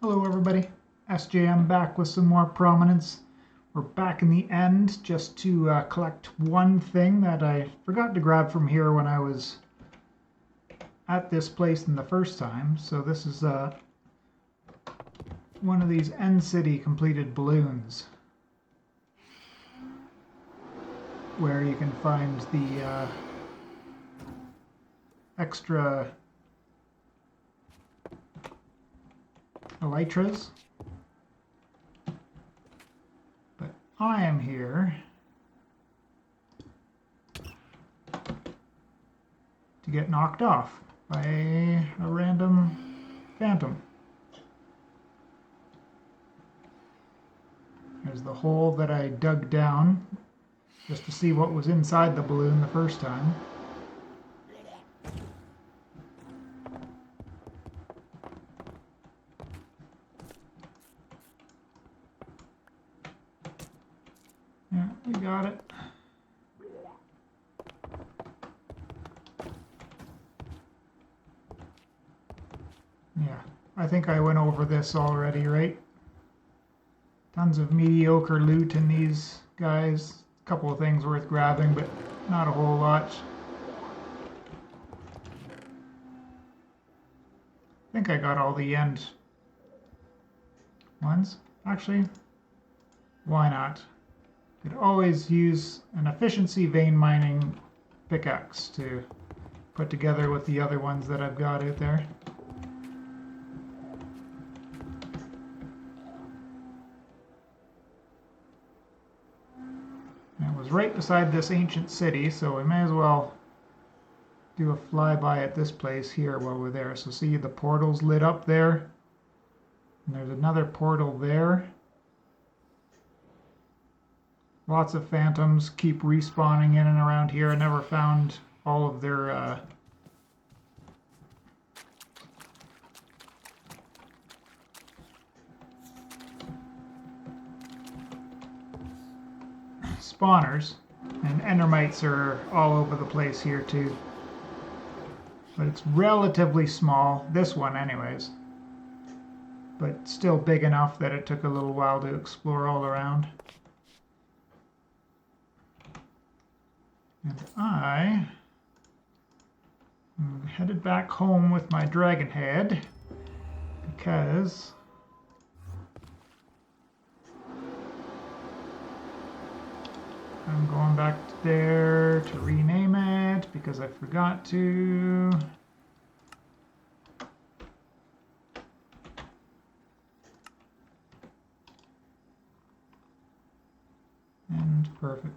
Hello everybody, SJM back with some more Prominence. We're back in the end just to collect one thing that I forgot to grab from here when I was at this place in the first time. So this is one of these End City completed balloons where you can find the extra elytras. But I am here to get knocked off by a random phantom. There's the hole that I dug down just to see what was inside the balloon the first time. Yeah, we got it. Yeah, I think I went over this already, right? Tons of mediocre loot in these guys. A couple of things worth grabbing, but not a whole lot. I think I got all the end ones. Actually, why not? Could always use an efficiency vein mining pickaxe to put together with the other ones that I've got out there. And it was right beside this ancient city, so we may as well do a flyby at this place here while we're there. So see the portal's lit up there, and there's another portal there. Lots of phantoms keep respawning in and around here. I never found all of their spawners, and endermites are all over the place here too. But it's relatively small, this one anyways, but still big enough that it took a little while to explore all around. And I am headed back home with my dragon head because I'm going back there to rename it because I forgot to. And perfect.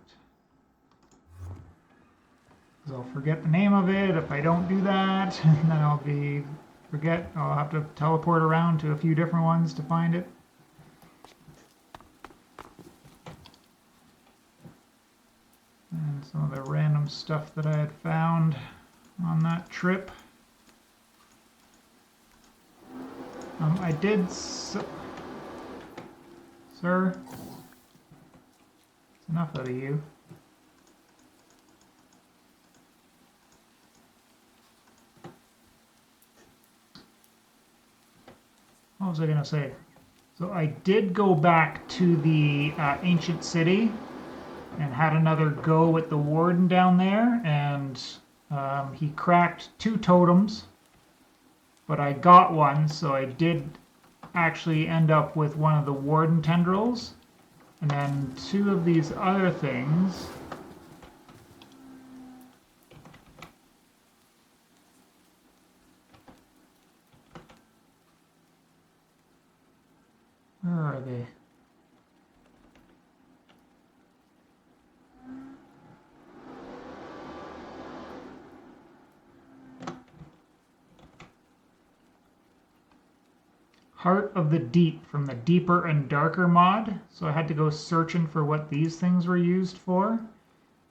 Because I'll forget the name of it if I don't do that, and then I'll have to teleport around to a few different ones to find it. And some of the random stuff that I had found on that trip. I did... Sir? It's enough out of you. What was I going to say? So I did go back to the ancient city and had another go with the Warden down there, and he cracked 2 totems, but I got one, so I did actually end up with one of the Warden tendrils, and then 2 of these other things. Where are they? Heart of the Deep from the Deeper and Darker mod. So I had to go searching for what these things were used for.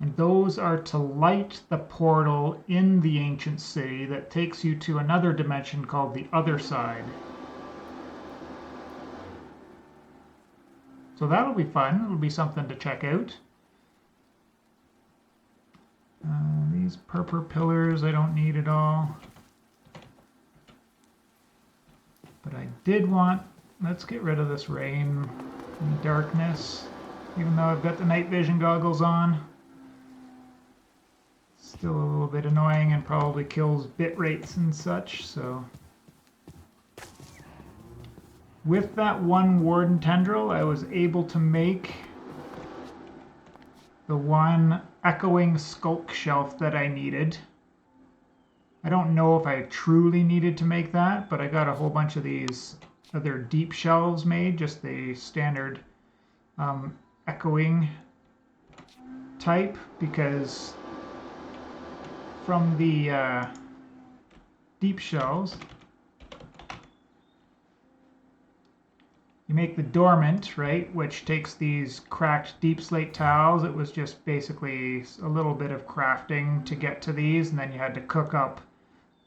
And those are to light the portal in the ancient city that takes you to another dimension called the Other Side. So that'll be fun. It'll be something to check out. These purple pillars I don't need at all. But I did want let's get rid of this rain and darkness. Even though I've got the night vision goggles on. Still a little bit annoying and probably kills bit rates and such, so. With that one Warden tendril, I was able to make the one echoing skulk shelf that I needed. I don't know if I truly needed to make that, but I got a whole bunch of these other deep shelves made, just the standard echoing type, because from the deep shelves, you make the dormant, right, which takes these cracked deep slate tiles. It was just basically a little bit of crafting to get to these, and then you had to cook up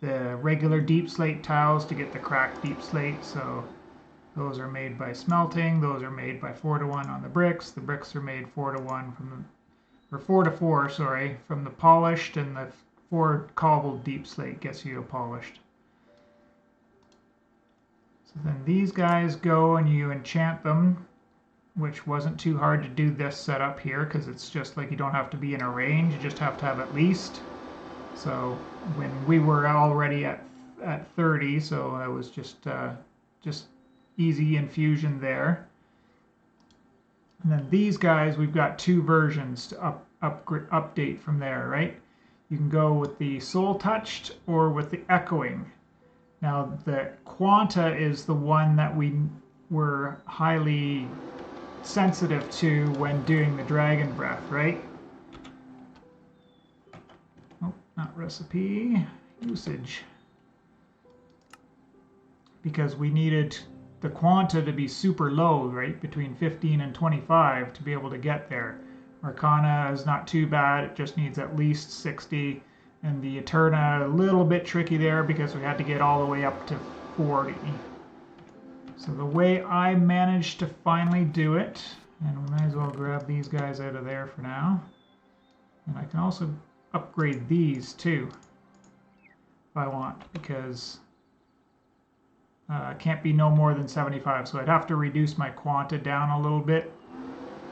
the regular deep slate tiles to get the cracked deep slate. So those are made by smelting. Those are made by 4-to-1 on the bricks. The bricks are made 4-to-1 from the, or 4-to-4, sorry, from the polished, and the 4 cobbled deep slate gets you a polished. So then these guys go and you enchant them, which wasn't too hard to do this setup here, because it's just like you don't have to be in a range, you just have to have at least. So when we were already at 30, so it was just easy infusion there. And then these guys, we've got 2 versions to update from there, right? You can go with the soul touched or with the echoing. Now the Quanta is the one that we were highly sensitive to when doing the dragon breath, right? Oh, not recipe, usage. Because we needed the Quanta to be super low, right? Between 15 and 25 to be able to get there. Arcana is not too bad, it just needs at least 60. And the Eterna, a little bit tricky there because we had to get all the way up to 40. So the way I managed to finally do it, and we might as well grab these guys out of there for now. And I can also upgrade these too, if I want, because it can't be no more than 75. So I'd have to reduce my Quanta down a little bit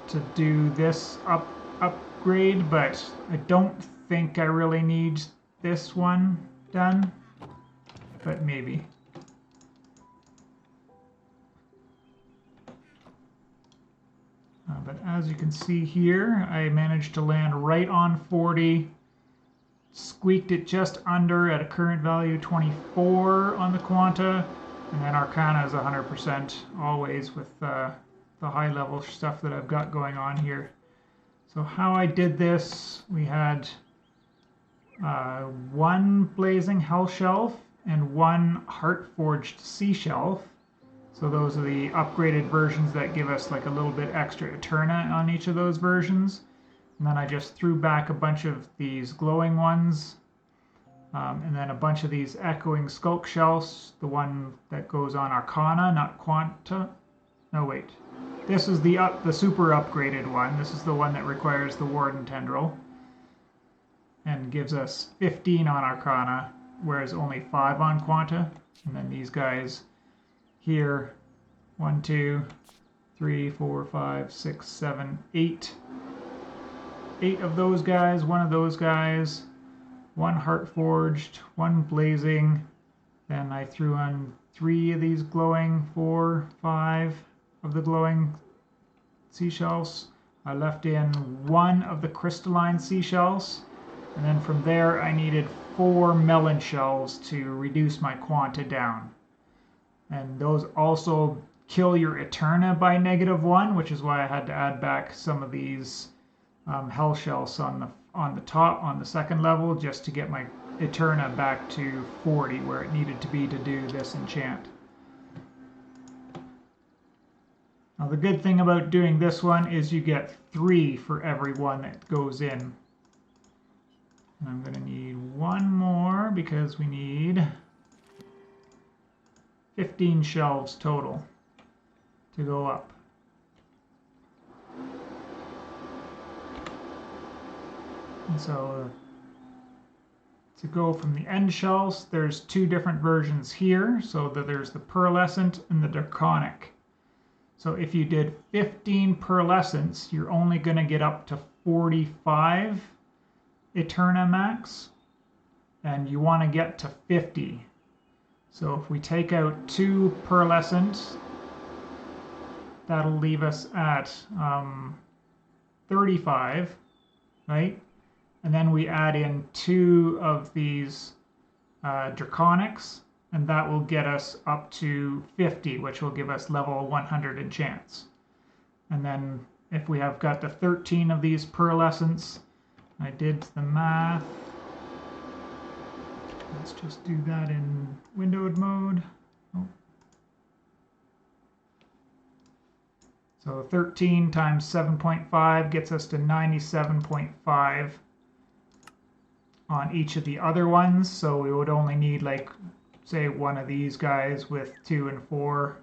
to do this upgrade, but I don't think I really need this one done, but maybe. But as you can see here, I managed to land right on 40, squeaked it just under at a current value 24 on the Quanta, and then Arcana is 100% always with the high level stuff that I've got going on here. So how I did this, we had 1 blazing hell shelf and 1 heart forged sea shelf. So those are the upgraded versions that give us like a little bit extra Eterna on each of those versions. And then I just threw back a bunch of these glowing ones, and then a bunch of these echoing skulk shells. The one that goes on Arcana, not Quanta. No, wait. This is the super upgraded one. This is the one that requires the Warden tendril and gives us 15 on Arcana, whereas only 5 on Quanta. And then these guys here, 1, 2, 3, 4, 5, 6, 7, 8. 8 of those guys, 1 of those guys, 1 heart forged, 1 blazing. Then I threw on 3 of these glowing, 4, 5 of the glowing seashells. I left in 1 of the crystalline seashells, and then from there I needed 4 melon shells to reduce my Quanta down. And those also kill your Eterna by -1, which is why I had to add back some of these hell shells on the top, on the second level, just to get my Eterna back to 40 where it needed to be to do this enchant. Now the good thing about doing this one is you get 3 for every one that goes in. And I'm going to need 1 more because we need 15 shelves total to go up. And so to go from the end shells, there's two different versions here. So that there's the pearlescent and the draconic. So if you did 15 pearlescents, you're only going to get up to 45 Eterna max, and you want to get to 50. So if we take out 2 pearlescent, that'll leave us at 35, right? And then we add in 2 of these draconics, and that will get us up to 50, which will give us level 100 enchants. And then if we have got the 13 of these pearlescents, I did the math. Let's just do that in windowed mode. Oh. So 13 times 7.5 gets us to 97.5 on each of the other ones. So we would only need, like, say, one of these guys with 2 and 4,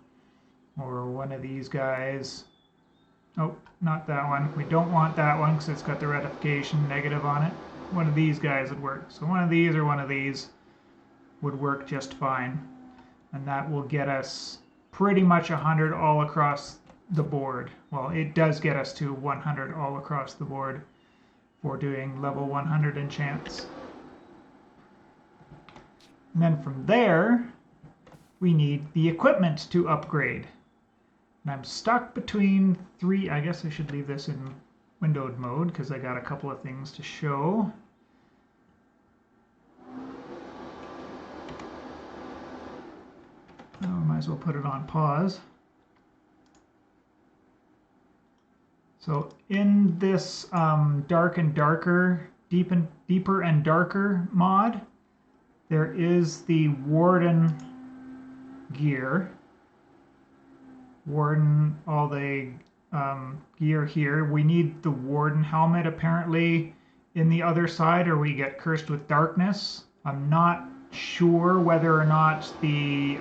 or one of these guys. Oh, not that one. We don't want that one because it's got the ratification negative on it. One of these guys would work. So one of these or one of these would work just fine. And that will get us pretty much 100 all across the board. Well, it does get us to 100 all across the board for doing level 100 enchants. And then from there, we need the equipment to upgrade. And I'm stuck between 3. I guess I should leave this in windowed mode because I got a couple of things to show. Oh, might as well put it on pause. So in this dark and darker, deeper and darker mod, there is the Warden gear. Warden, all the gear here. We need the Warden helmet apparently in the other side, or we get cursed with darkness. I'm not sure whether or not the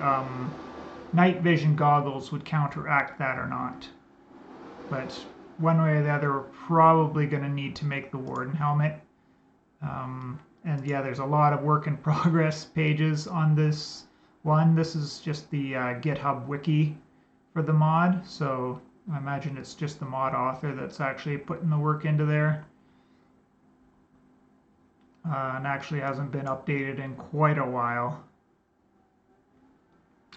night vision goggles would counteract that or not. But one way or the other, we're probably going to need to make the Warden helmet. And yeah, there's a lot of work in progress pages on this one. This is just the GitHub wiki for the mod, so I imagine it's just the mod author that's actually putting the work into there. And actually hasn't been updated in quite a while.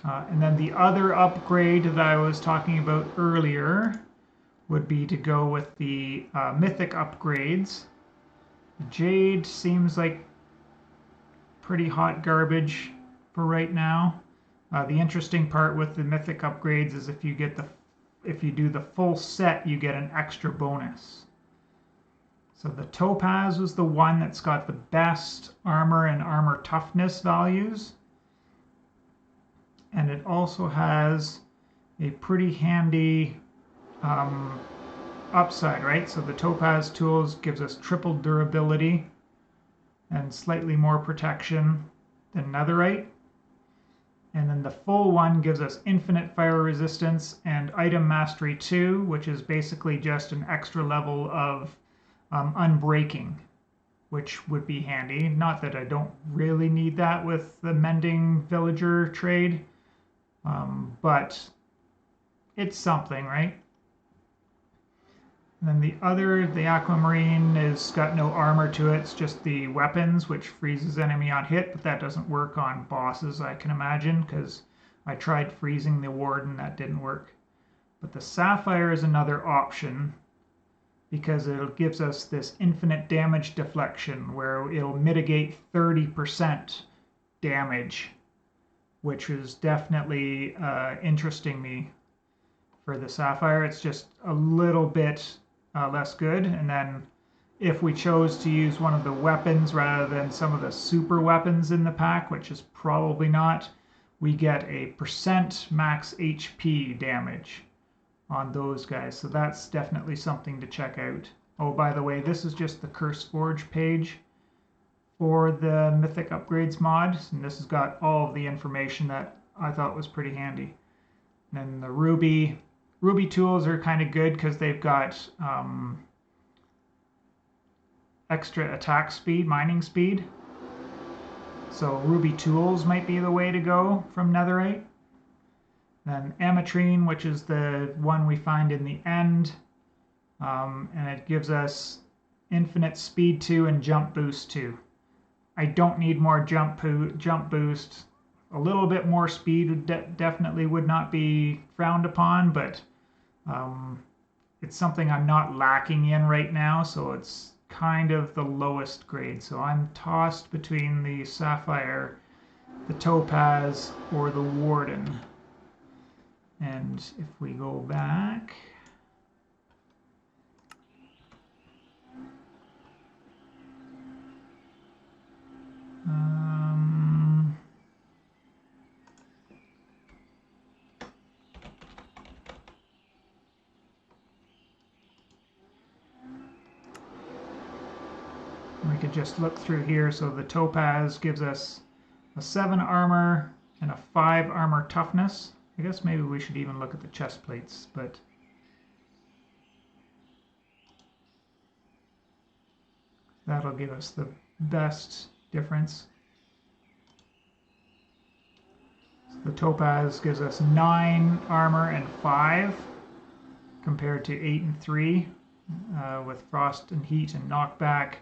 And then the other upgrade that I was talking about earlier would be to go with the mythic upgrades. Jade seems like pretty hot garbage for right now. The interesting part with the mythic upgrades is if you do the full set, you get an extra bonus. So the topaz was the one that's got the best armor and armor toughness values. And it also has a pretty handy upside, right? So the topaz tools gives us triple durability and slightly more protection than netherite. And then the full one gives us infinite fire resistance and item mastery 2, which is basically just an extra level of unbreaking, which would be handy. Not that I don't really need that with the mending villager trade, but it's something, right? And then the aquamarine has got no armor to it. It's just the weapons, which freezes enemy on hit, but that doesn't work on bosses, I can imagine, because I tried freezing the Warden, that didn't work. But the sapphire is another option because it gives us this infinite damage deflection where it'll mitigate 30% damage, which is definitely interesting me for the sapphire. It's just a little bit less good. And then if we chose to use one of the weapons rather than some of the super weapons in the pack, which is probably not, we get a % max HP damage on those guys. So that's definitely something to check out. Oh, by the way, this is just the Curse Forge page for the Mythic Upgrades mod. And this has got all of the information that I thought was pretty handy. And then the Ruby tools are kind of good because they've got extra attack speed, mining speed. So ruby tools might be the way to go from netherite. Then ametrine, which is the one we find in the end, and it gives us infinite speed 2 and jump boost 2. I don't need more jump boost. A little bit more speed definitely would not be frowned upon, but it's something I'm not lacking in right now, so it's kind of the lowest grade. So I'm tossed between the sapphire, the topaz, or the warden. And if we go back, we could just look through here. So the topaz gives us a 7 armor and a 5 armor toughness. I guess maybe we should even look at the chest plates, but that'll give us the best difference. So the topaz gives us 9 armor and 5 compared to 8 and 3 with frost and heat and knockback.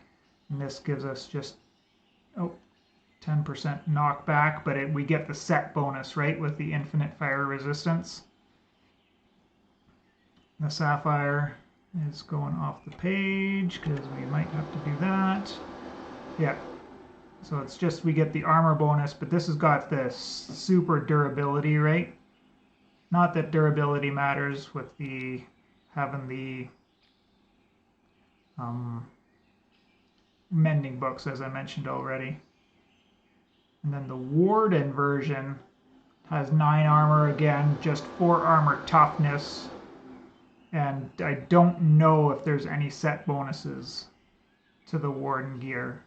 And this gives us just 10% knockback, but we get the set bonus, right, with the infinite fire resistance. The sapphire is going off the page because we might have to do that. Yeah, so it's just we get the armor bonus, but this has got this super durability, right? Not that durability matters with the having the mending books, as I mentioned already. And then the Warden version has 9 armor again, just 4 armor toughness. And I don't know if there's any set bonuses to the Warden gear.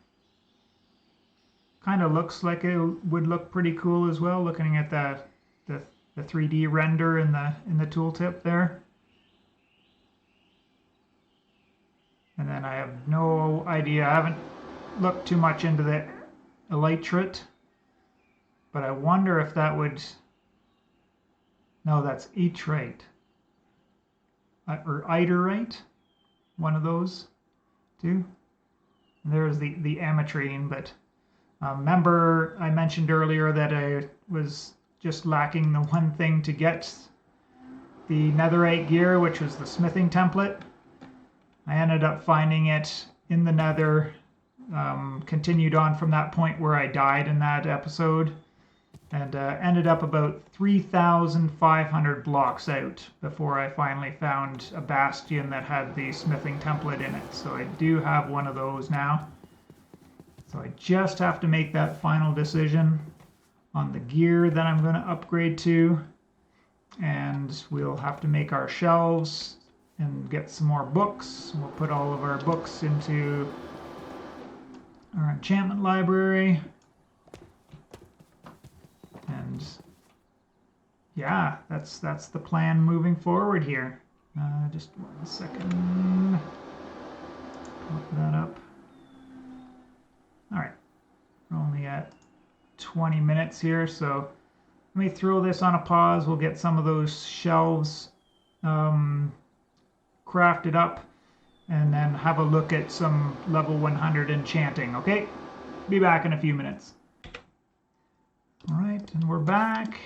Kind of looks like it would look pretty cool as well, looking at the 3D render in the tooltip there. And then I have no idea. I haven't looked too much into the elytrate. But I wonder if that would... No, that's etrite. Or iterite. One of those two. And there's the ametrine, but remember I mentioned earlier that I was just lacking the one thing to get the netherite gear, which was the smithing template. I ended up finding it in the nether, continued on from that point where I died in that episode. And ended up about 3,500 blocks out before I finally found a bastion that had the smithing template in it. So I do have one of those now. So I just have to make that final decision on the gear that I'm going to upgrade to. And we'll have to make our shelves and get some more books. We'll put all of our books into our enchantment library. And yeah, that's the plan moving forward here. Just 1 second. Pop that up. All right, we're only at 20 minutes here, so let me throw this on a pause. We'll get some of those shelves crafted up, and then have a look at some level 100 enchanting. Okay, be back in a few minutes. All right, and we're back.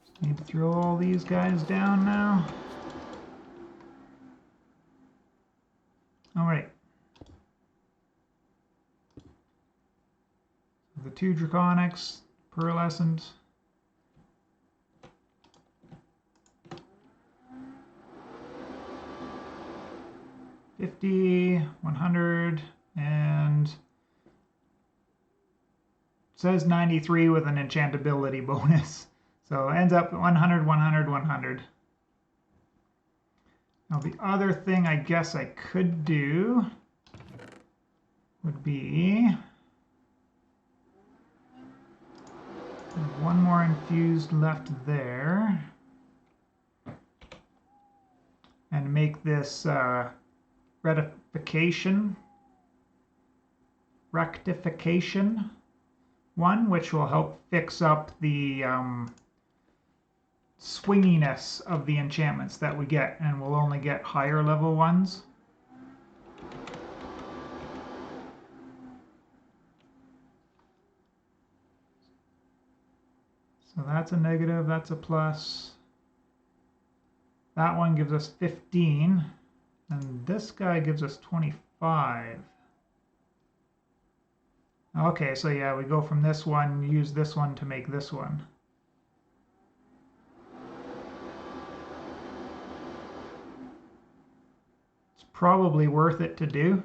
Just need to throw all these guys down now. All right. The 2 draconics, pearlescent. $50, 100, and says 93 with an enchantability bonus. So ends up 100, 100, 100. Now the other thing I guess I could do would be one more infused left there. And make this retification rectification one, which will help fix up the swinginess of the enchantments that we get, and we'll only get higher level ones. So that's a negative, that's a plus. That one gives us 15, and this guy gives us 25. Okay, so yeah, we go from this one, use this one to make this one. It's probably worth it to do.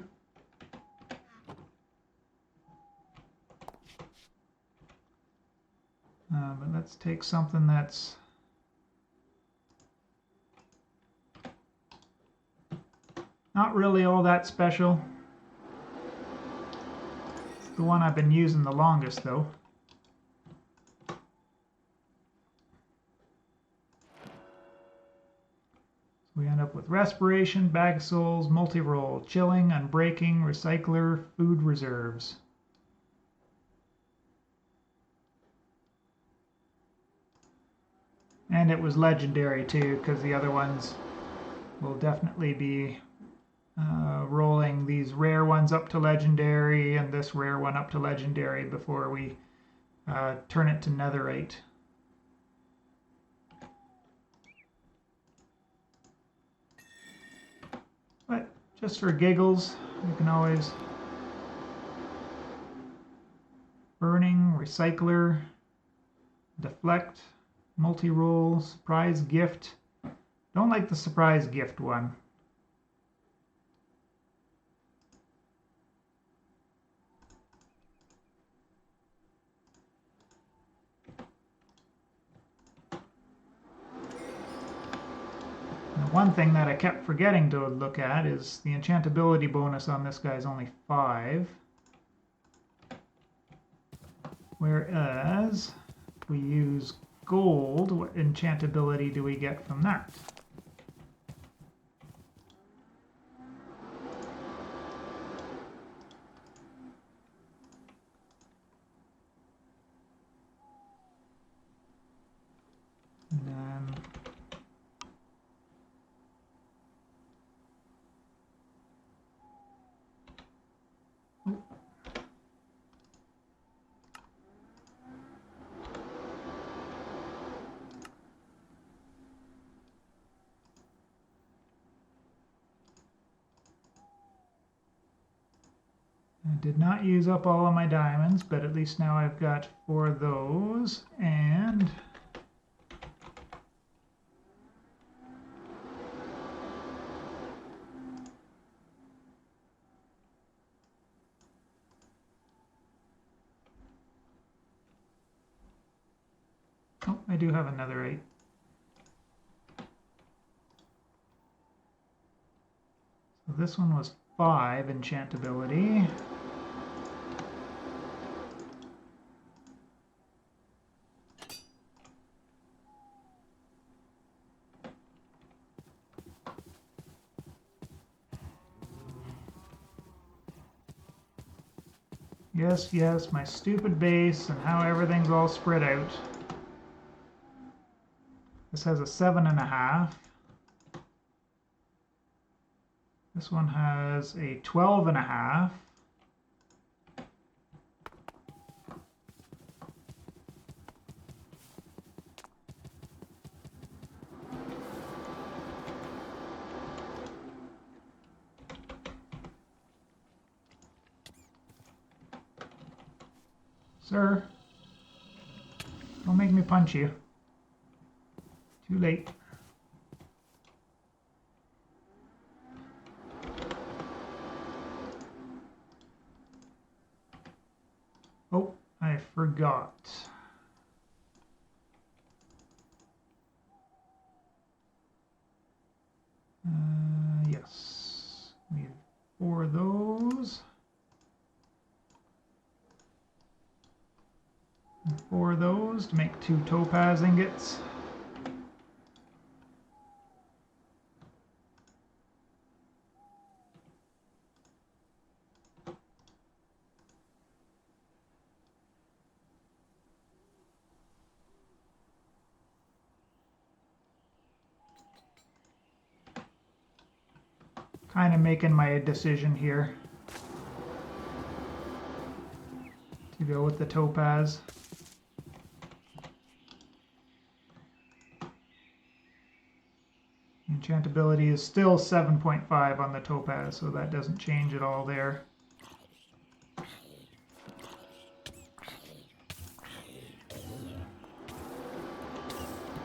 But let's take something that's not really all that special. It's the one I've been using the longest, though. So we end up with Respiration, Bag of Souls, Multi-Roll, Chilling, Unbreaking, Recycler, Food Reserves. And it was legendary too, because the other ones will definitely be rolling these rare ones up to legendary and this rare one up to legendary before we turn it to netherite. But just for giggles, you can always Burning, Recycler, Deflect, Multi-Roll, Surprise Gift. Don't like the Surprise Gift one. The one thing that I kept forgetting to look at is the enchantability bonus on this guy is only 5. Whereas, if we use gold, what enchantability do we get from that? And then I did not use up all of my diamonds, but at least now I've got 4 of those, and oh, I do have another 8. So this one was 5 enchantability. Yes, yes, my stupid base and how everything's all spread out. This has a 7.5. This one has a 12.5. Sir, don't make me punch you. Too late. Oh, I forgot. Yes, we have 4 of those. And 4 of those to make 2 topaz ingots. kind of making my decision here to go with the topaz. Enchantability is still 7.5 on the topaz, so that doesn't change at all there.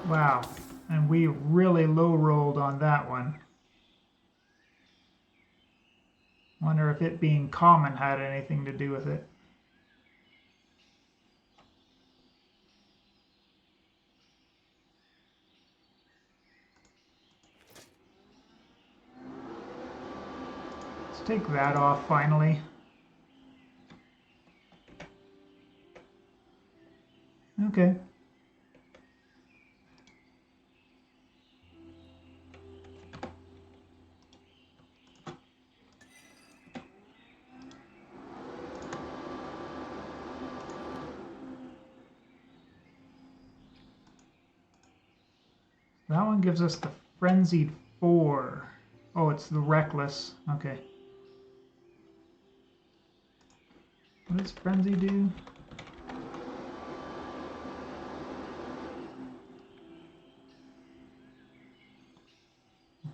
Wow, and we really low rolled on that one. Wonder if it being common had anything to do with it. Let's take that off finally. Okay. That one gives us the Frenzied 4. Oh, it's the Reckless. Okay. What does Frenzy do?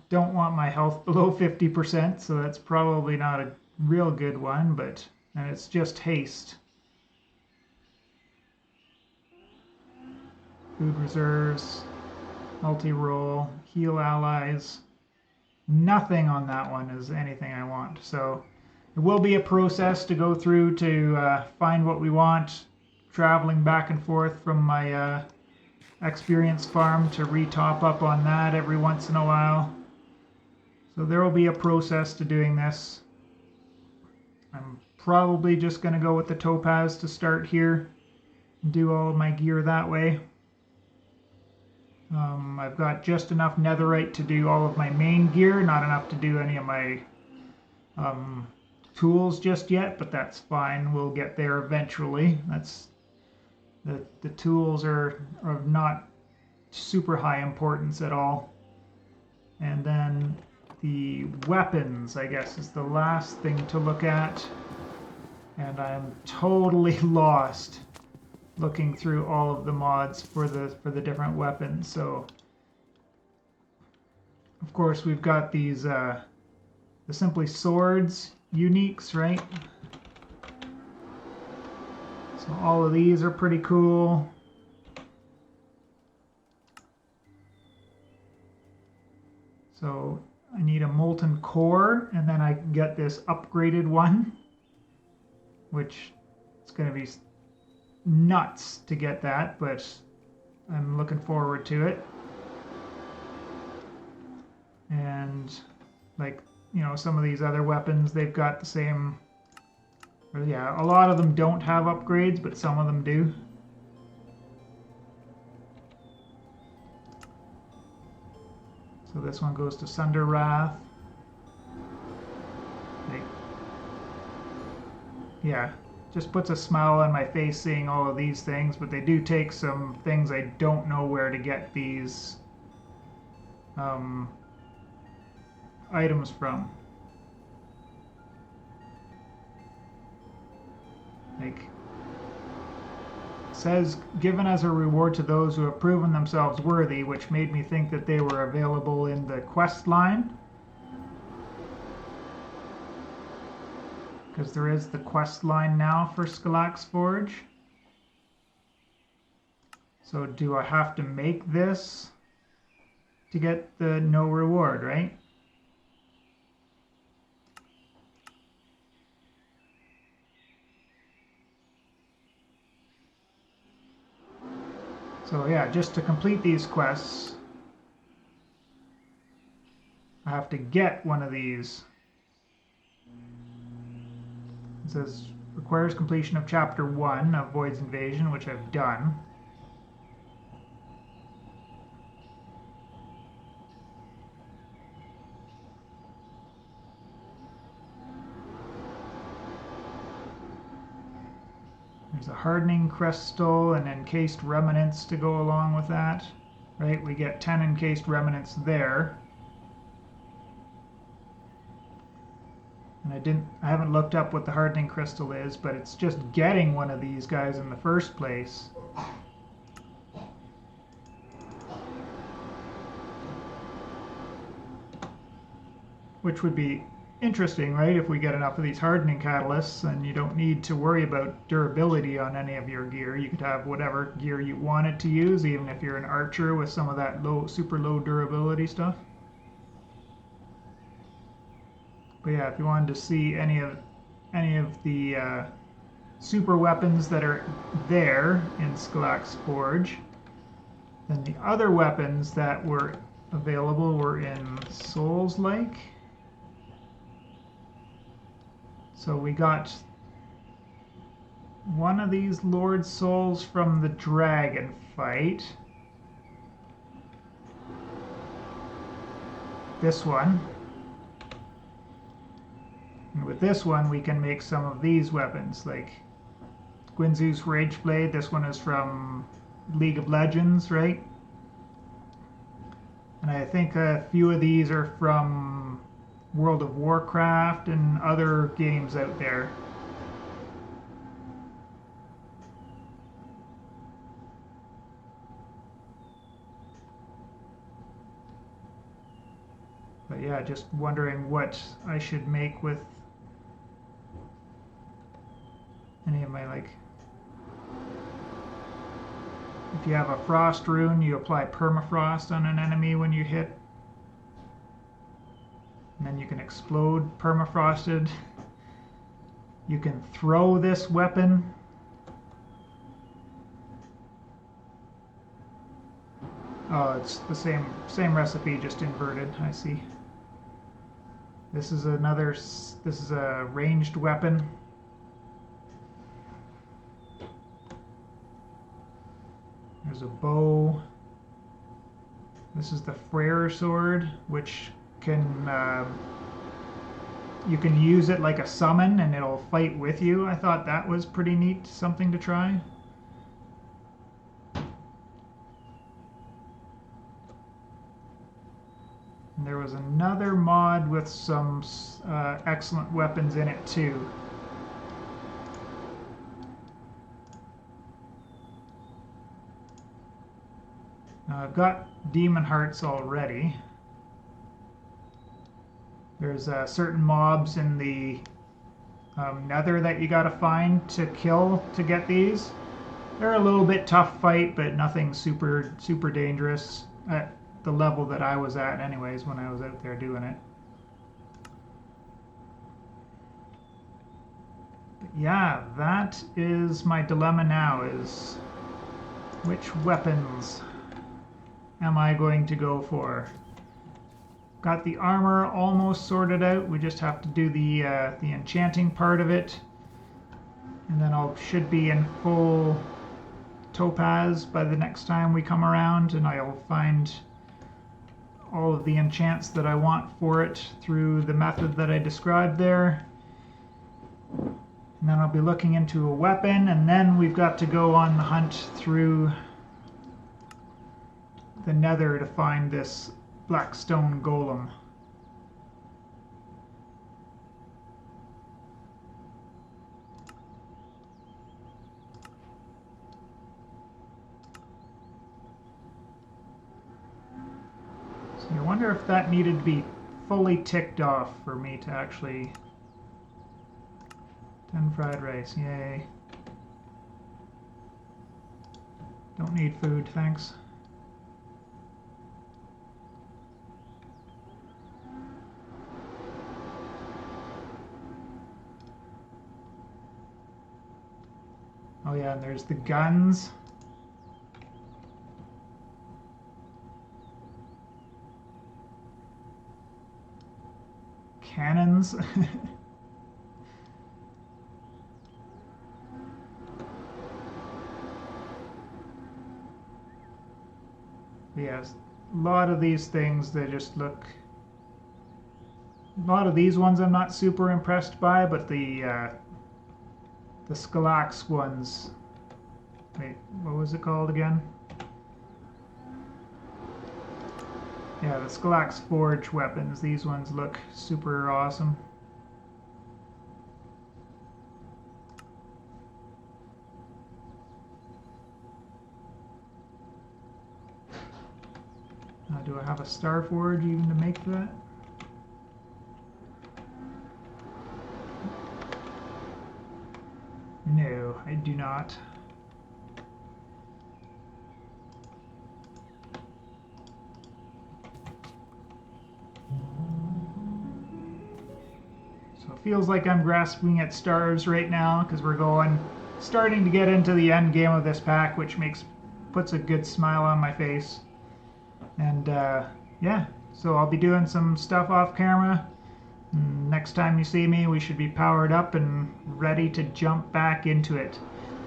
Don't want my health below 50%, so that's probably not a real good one, but and it's just haste. Food reserves. Multi-roll, heal allies. Nothing on that one is anything I want. So it will be a process to go through to find what we want, traveling back and forth from my experience farm to re-top up on that every once in a while. So there will be a process to doing this. I'm probably just going to go with the topaz to start here and do all of my gear that way. I've got just enough netherite to do all of my main gear, not enough to do any of my tools just yet, but that's fine. We'll get there eventually. That's the tools are of not super high importance at all. And then the weapons, I guess, is the last thing to look at. And I'm totally lost looking through all of the mods for the different weapons. So of course we've got these the Simply Swords uniques, right? So all of these are pretty cool. So I need a molten core, and then I can get this upgraded one, which it's going to be nuts to get that, but I'm looking forward to it. And like, you know, some of these other weapons, they've got the same, or yeah, a lot of them don't have upgrades, but some of them do. So this one goes to Sunder Wrath. Like, yeah, just puts a smile on my face seeing all of these things, but they do take some things I don't know where to get these items from. Like, it says, given as a reward to those who have proven themselves worthy, which made me think that they were available in the quest line. Because there is the quest line now for Skalax Forge. So do I have to make this to get the no reward, right? So yeah, just to complete these quests, I have to get one of these. It says, requires completion of Chapter 1 of Void's Invasion, which I've done. There's a Hardening Crystal and Encased Remnants to go along with that. Right, we get 10 Encased Remnants there. And I haven't looked up what the hardening crystal is, but it's just getting one of these guys in the first place. Which would be interesting, right? If we get enough of these hardening catalysts, then you don't need to worry about durability on any of your gear. You could have whatever gear you wanted to use, even if you're an archer with some of that super low durability stuff. But yeah, if you wanted to see any of the super weapons that are there in Skalak's Forge, then the other weapons that were available were in Souls-like. So we got one of these Lord Souls from the dragon fight. This one. And with this one, we can make some of these weapons, like Gwynzu's Rage Blade. This one is from League of Legends, right? And I think a few of these are from World of Warcraft and other games out there. But yeah, just wondering what I should make with any of my, like, if you have a frost rune, you apply permafrost on an enemy when you hit. And then you can explode permafrosted. You can throw this weapon. Oh, it's the same recipe, just inverted, I see. This is a ranged weapon. There's a bow. This is the Frere sword, which can you can use it like a summon and it'll fight with you. I thought that was pretty neat, something to try. And there was another mod with some excellent weapons in it too. Now I've got demon hearts already. There's certain mobs in the nether that you gotta find to kill to get these. They're a little bit tough fight, but nothing super dangerous at the level that I was at anyways when I was out there doing it. But yeah, that is my dilemma now, is which weapons am I going to go for? Got the armor almost sorted out. We just have to do the enchanting part of it, and then should be in full topaz by the next time we come around, and I'll find all of the enchants that I want for it through the method that I described there. And then I'll be looking into a weapon, and then we've got to go on the hunt through the nether to find this black stone golem. So I wonder if that needed to be fully ticked off for me to actually... 10 fried rice, yay. Don't need food, thanks. Oh yeah, and there's the guns. Cannons. Yes, a lot of these things, they just look... A lot of these ones I'm not super impressed by, but the Skalak's ones... Wait, what was it called again? Yeah, the Skalak's Forge weapons. These ones look super awesome. Do I have a star forge even to make that? No, I do not. So it feels like I'm grasping at stars right now because we're starting to get into the end game of this pack, which puts a good smile on my face. And yeah, so I'll be doing some stuff off camera. Next time you see me, we should be powered up and ready to jump back into it.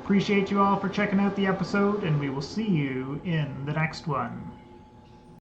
Appreciate you all for checking out the episode, and we will see you in the next one.